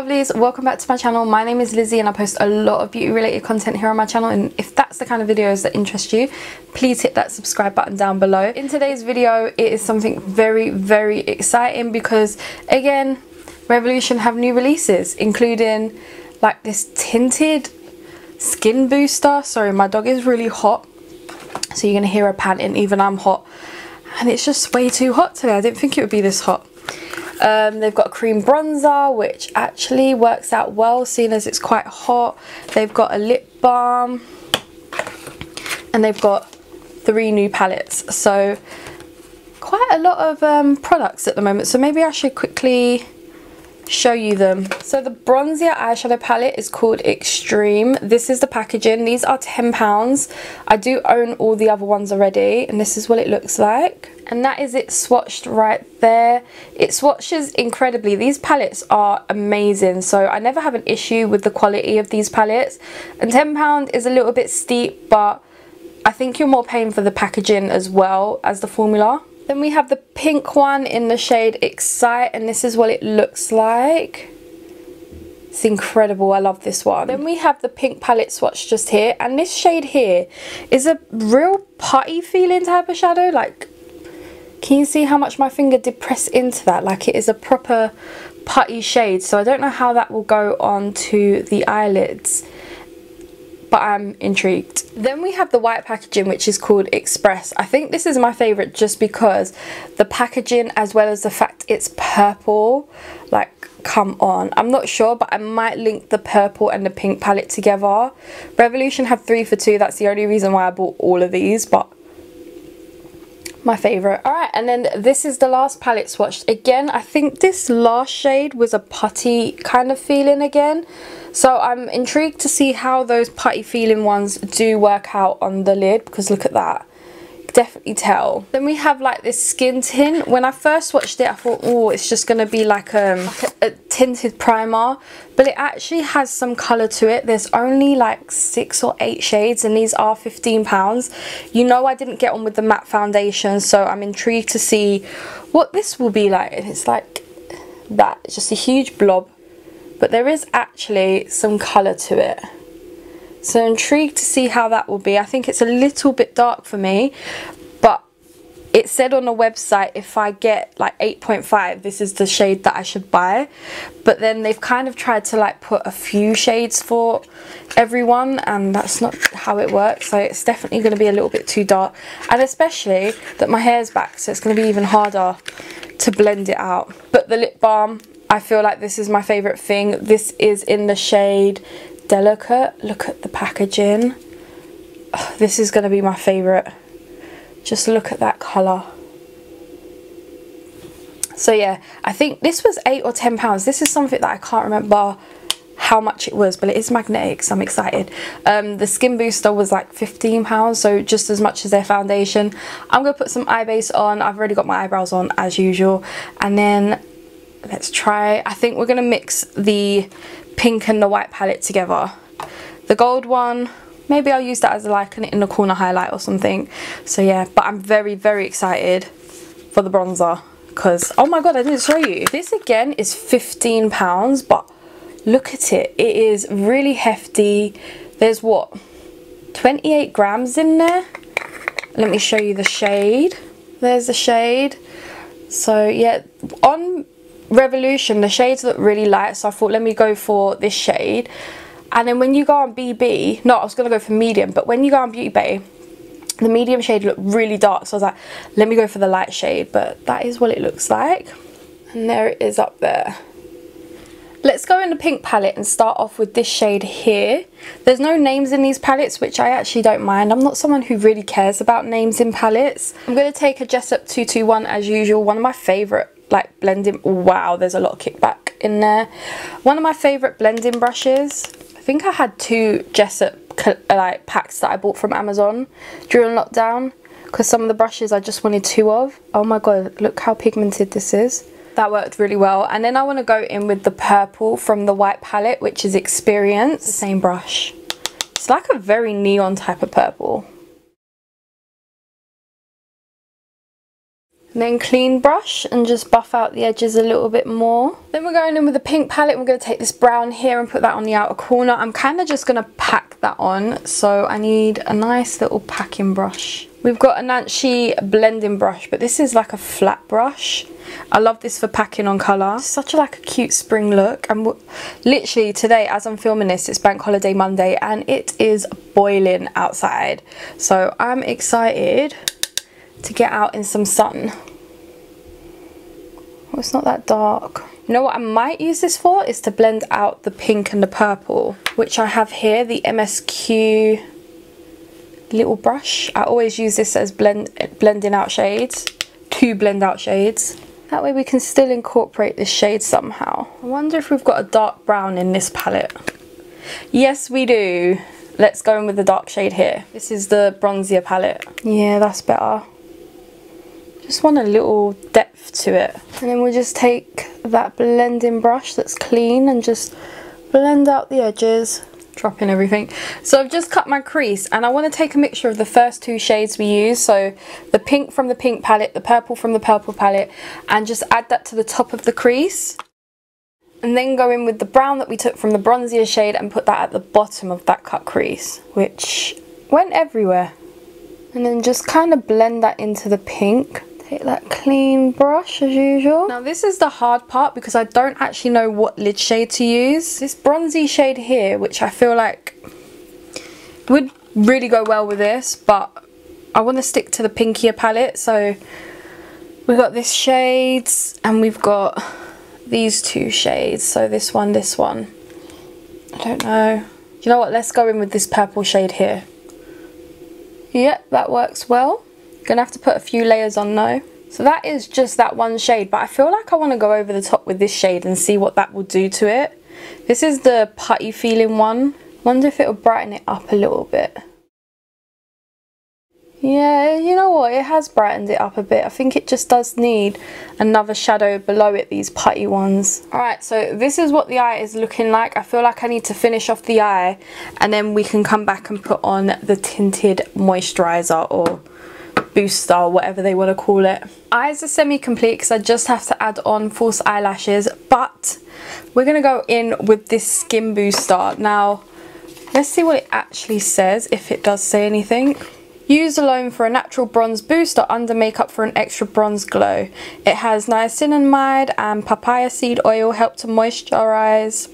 Lovelies, welcome back to my channel. My name is Lizzie and I post a lot of beauty related content here on my channel, and if that's the kind of videos that interest you, please hit that subscribe button down below. In today's video, it is something very exciting because again, Revolution have new releases, including like this tinted skin booster. Sorry, my dog is really hot, so you're gonna hear her panting. Even I'm hot and it's just way too hot today. I didn't think it would be this hot. They've got a cream bronzer, which actually works out well seeing as it's quite hot. They've got a lip balm and they've got 3 new palettes, so quite a lot of products at the moment, so maybe I should quickly show you them. So the bronzer eyeshadow palette is called Extreme. This is the packaging. These are £10. I do own all the other ones already, and this is what it looks like, and that is it swatched right there. It swatches incredibly. These palettes are amazing, so I never have an issue with the quality of these palettes, and £10 is a little bit steep, but I think you're more paying for the packaging as well as the formula. Then we have the pink one in the shade Excite, and this is what it looks like. It's incredible. I love this one. Then we have the pink palette swatch just here, and this shade here is a real putty feeling type of shadow. Like, can you see how much my finger did press into that? Like, it is a proper putty shade, so I don't know how that will go on to the eyelids, but I'm intrigued. Then we have the white packaging, which is called Express. I think this is my favourite just because the packaging, as well as the fact it's purple, like, come on. I'm not sure, but I might link the purple and the pink palette together. Revolution have 3 for 2. That's the only reason why I bought all of these, but my favourite. Alright, and then this is the last palette swatched. Again, I think this last shade was a putty kind of feeling again, so I'm intrigued to see how those putty feeling ones do work out on the lid, because look at that. Definitely tell. Then we have like this skin tint. When I first watched it, I thought, oh, it's just gonna be like a tinted primer, but it actually has some color to it. There's only like 6 or 8 shades, and these are £15. You know, I didn't get on with the matte foundation, so I'm intrigued to see what this will be like. And it's like that, it's just a huge blob, but there is actually some color to it. So intrigued to see how that will be. I think it's a little bit dark for me, but it said on the website if I get like 8.5, this is the shade that I should buy. But then they've kind of tried to like put a few shades for everyone, and that's not how it works. So it's definitely going to be a little bit too dark, and especially that my hair's back, so it's going to be even harder to blend it out. But the lip balm, I feel like this is my favourite thing. This is in the shade Delicate. Look at the packaging. Oh, this is going to be my favourite. Just look at that colour. So yeah, I think this was £8 or £10. This is something that I can't remember how much it was, but it is magnetic, so I'm excited. The skin booster was like £15, so just as much as their foundation. I'm going to put some eye base on. I've already got my eyebrows on as usual, and then let's try. I think we're going to mix the pink and the white palette together. The gold one, maybe I'll use that as like an in the corner highlight or something. So yeah, but I'm very excited for the bronzer, because oh my god, I didn't show you. This again is £15, but look at it. It is really hefty. There's what, 28 grams in there. Let me show you the shade. There's the shade. So yeah, on Revolution the shades look really light, so I thought let me go for this shade. And then when you go on BB, no, I was gonna go for medium, but when you go on Beauty Bay, the medium shade looked really dark, so I was like, let me go for the light shade. But that is what it looks like, and there it is up there. Let's go in the pink palette and start off with this shade here. There's no names in these palettes, which I actually don't mind. I'm not someone who really cares about names in palettes. I'm going to take a Jessup 221 as usual, one of my favourite like blending, wow, there's a lot of kickback in there. One of my favourite blending brushes. I think I had 2 Jessup like packs that I bought from Amazon during lockdown, because some of the brushes I just wanted 2 of. Oh my god, look how pigmented this is. That worked really well. And then I want to go in with the purple from the white palette, which is Experience. The same brush. It's like a very neon type of purple. And then clean brush and just buff out the edges a little bit more. Then we're going in with the pink palette. We're going to take this brown here and put that on the outer corner. I'm kind of just going to pack that on, so I need a nice little packing brush. We've got a Nancy blending brush, but this is like a flat brush. I love this for packing on colour. It's such a cute spring look. And literally today, as I'm filming this, it's Bank Holiday Monday and it is boiling outside. So I'm excited to get out in some sun. Oh, it's not that dark. You know what I might use this for is to blend out the pink and the purple, which I have here, the MSQ little brush. I always use this as blending out shades, to blend out shades. That way we can still incorporate this shade somehow. I wonder if we've got a dark brown in this palette. Yes, we do. Let's go in with the dark shade here. This is the bronzier palette. Yeah, that's better. Just want a little depth to it. And then we'll just take that blending brush that's clean and just blend out the edges. Dropping everything. So I've just cut my crease and I want to take a mixture of the first two shades we use. So the pink from the pink palette, the purple from the purple palette, and just add that to the top of the crease. And then go in with the brown that we took from the bronzier shade and put that at the bottom of that cut crease, which went everywhere. And then just kind of blend that into the pink. Take that clean brush as usual. Now this is the hard part because I don't actually know what lid shade to use. This bronzy shade here, which I feel like would really go well with this, but I want to stick to the pinkier palette. So we've got this shades and we've got these two shades. So this one. I don't know. You know what? Let's go in with this purple shade here. Yep, that works well. Gonna have to put a few layers on though. So that is just that one shade, but I feel like I want to go over the top with this shade and see what that will do to it. This is the putty feeling one. Wonder if it will brighten it up a little bit. Yeah, you know what, it has brightened it up a bit. I think it just does need another shadow below it, these putty ones. Alright, so this is what the eye is looking like. I feel like I need to finish off the eye and then we can come back and put on the tinted moisturiser or booster, or whatever they want to call it. Eyes are semi-complete because I just have to add on false eyelashes, but we're going to go in with this skin booster. Now, let's see what it actually says, if it does say anything. Use alone for a natural bronze boost or under makeup for an extra bronze glow. It has niacinamide and papaya seed oil, help to moisturize,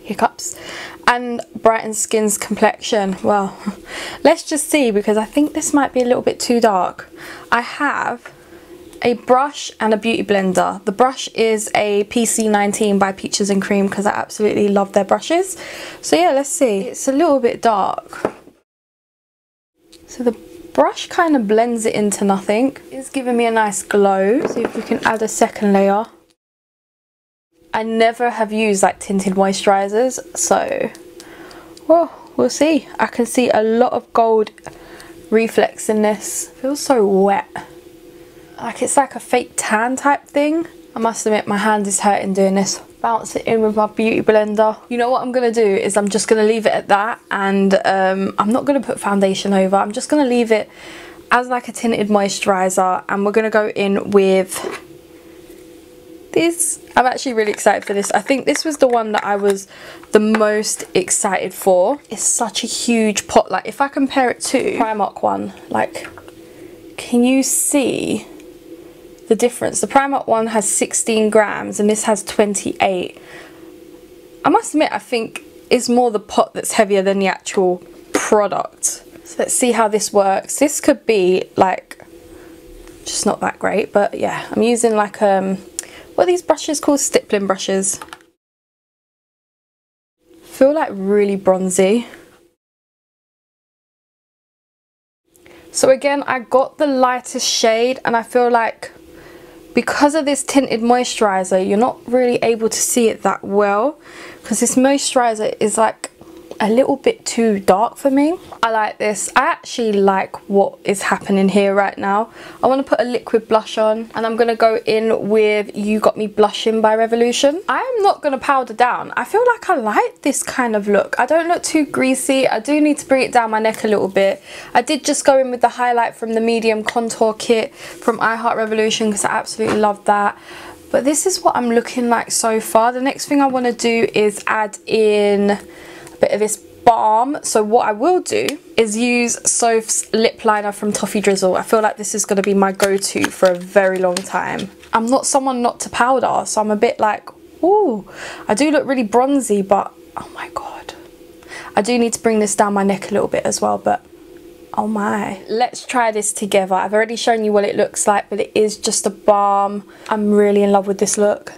hiccups, and brighten skin's complexion. Well, let's just see, because I think this might be a little bit too dark. I have a brush and a beauty blender. The brush is a PC19 by Peaches and Cream because I absolutely love their brushes. So yeah, let's see. It's a little bit dark. So the brush kind of blends it into nothing. It's giving me a nice glow. See if we can add a second layer. I never have used like tinted moisturisers, so well, we'll see. I can see a lot of gold reflex in this. It feels so wet. Like it's like a fake tan type thing. I must admit my hand is hurting doing this. Bounce it in with my beauty blender. You know what I'm going to do is I'm just going to leave it at that, and I'm not going to put foundation over. I'm just going to leave it as like a tinted moisturiser, and we're going to go in with this. I'm actually really excited for this. I think this was the one that I was the most excited for. It's such a huge pot. Like if I compare it to Primark one, like can you see the difference? The Primark one has 16 grams and this has 28. I must admit, I think it's more the pot that's heavier than the actual product. So let's see how this works. This could be like just not that great, but yeah, I'm using like what are these brushes called? Stippling brushes. Feel like really bronzy. So again, I got the lightest shade, and I feel like because of this tinted moisturiser, you're not really able to see it that well, because this moisturiser is like a little bit too dark for me. I like this. I actually like what is happening here right now. I want to put a liquid blush on, and I'm going to go in with You Got Me Blushing by Revolution. I am not going to powder down. I feel like I like this kind of look. I don't look too greasy. I do need to bring it down my neck a little bit. I did just go in with the highlight from the medium contour kit from I Heart Revolution because I absolutely love that. But this is what I'm looking like so far. The next thing I want to do is add in a bit of this balm. So what I will do is use Soph's lip liner from Toffee Drizzle. I feel like this is going to be my go-to for a very long time. I'm not someone not to powder, so I'm a bit like, ooh, I do look really bronzy, but oh my god. I do need to bring this down my neck a little bit as well, but oh my. Let's try this together. I've already shown you what it looks like, but it is just a balm. I'm really in love with this look.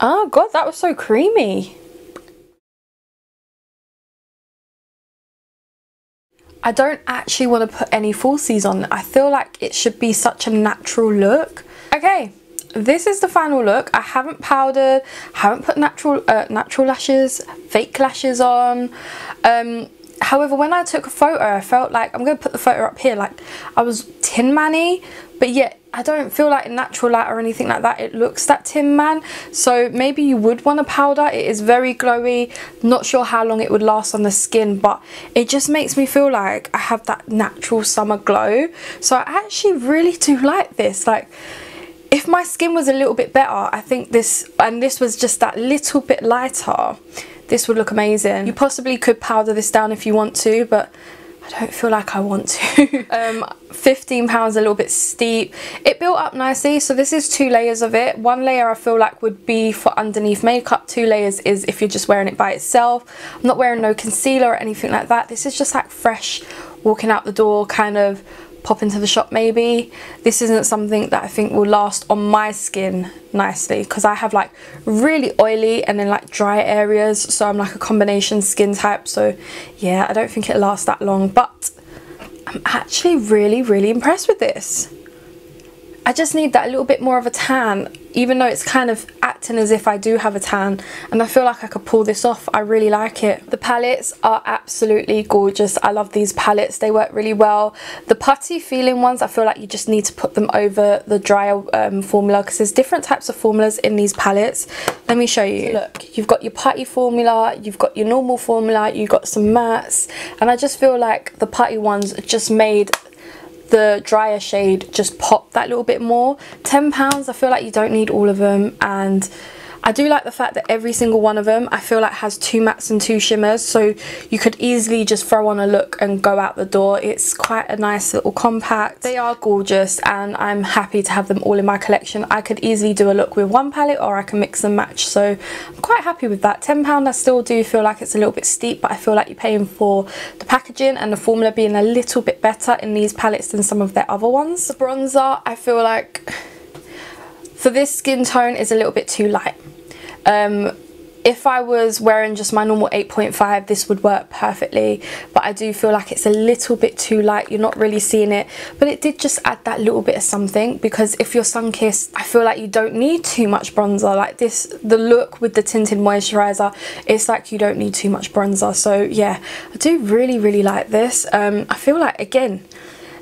Oh god, that was so creamy. I don't actually want to put any falsies on. I feel like it should be such a natural look. Okay, this is the final look. I haven't powdered, haven't put natural lashes, fake lashes on. However, when I took a photo, I felt like, I'm going to put the photo up here, like I was Tin Man-y, but yet I don't feel like in natural light or anything like that it looks that Tin Man. So maybe you would want to powder. It is very glowy. Not sure how long it would last on the skin, but it just makes me feel like I have that natural summer glow. So I actually really do like this. Like, if my skin was a little bit better, I think this, and this was just that little bit lighter, this would look amazing. You possibly could powder this down if you want to, but I don't feel like I want to. £15, a little bit steep. It built up nicely, so this is 2 layers of it. 1 layer I feel like would be for underneath makeup. 2 layers is if you're just wearing it by itself. I'm not wearing no concealer or anything like that. This is just like fresh, walking out the door, kind of pop into the shop maybe. This isn't something that I think will last on my skin nicely, because I have like really oily and then like dry areas, so I'm like a combination skin type. So yeah, I don't think it'll last that long, but I'm actually really impressed with this. I just need that little bit more of a tan, even though it's kind of acting as if I do have a tan, and I feel like I could pull this off. I really like it. The palettes are absolutely gorgeous. I love these palettes. They work really well. The putty feeling ones, I feel like you just need to put them over the drier formula, because there's different types of formulas in these palettes. Let me show you. Look, you've got your putty formula, you've got your normal formula, you've got some mattes, and I just feel like the putty ones just made the drier shade just pop that little bit more. £10, I feel like you don't need all of them, and I do like the fact that every single one of them I feel like has 2 mattes and 2 shimmers, so you could easily just throw on a look and go out the door. It's quite a nice little compact. They are gorgeous, and I'm happy to have them all in my collection. I could easily do a look with one palette, or I can mix and match, so I'm quite happy with that. £10, I still do feel like it's a little bit steep, but I feel like you're paying for the packaging and the formula being a little bit better in these palettes than some of their other ones. The bronzer, I feel like for this skin tone is a little bit too light. If I was wearing just my normal 8.5, this would work perfectly, but I do feel like it's a little bit too light. You're not really seeing it, but it did just add that little bit of something, because if you're sun-kissed, I feel like you don't need too much bronzer. Like this, the look with the tinted moisturizer, it's like you don't need too much bronzer. So yeah, I do really like this. I feel like, again,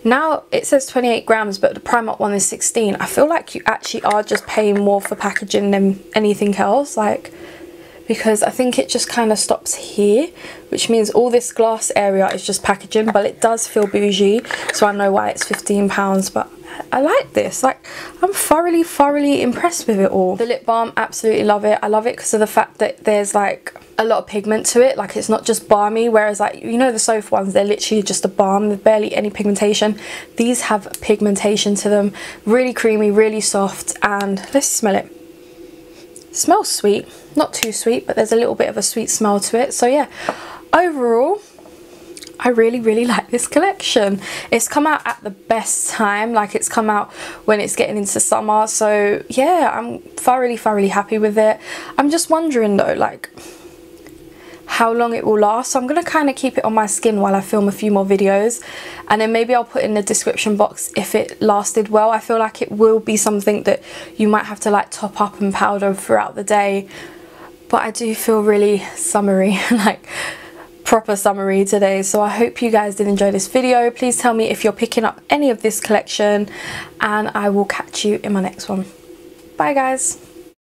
now it says 28 grams, but the Primark one is 16. I feel like you actually are just paying more for packaging than anything else, like, because I think it just kind of stops here, which means all this glass area is just packaging, but it does feel bougie, so I know why it's £15, but I like this. Like, I'm thoroughly impressed with it all. The lip balm, absolutely love it. I love it because of the fact that there's like a lot of pigment to it. Like, it's not just balmy, whereas like, you know, the Soph ones, they're literally just a balm. There's barely any pigmentation. These have pigmentation to them. Really creamy, really soft, and let's smell it. It smells sweet, not too sweet, but there's a little bit of a sweet smell to it. So yeah, overall, I really like this collection. It's come out at the best time, like it's come out when it's getting into summer. So yeah, I'm thoroughly happy with it. I'm just wondering though, like, how long it will last. So I'm going to kind of keep it on my skin while I film a few more videos, and then maybe I'll put in the description box if it lasted well. I feel like it will be something that you might have to like top up and powder throughout the day. but I do feel really summery, like proper summery today. So I hope you guys did enjoy this video. Please tell me if you're picking up any of this collection, and I will catch you in my next one. Bye guys.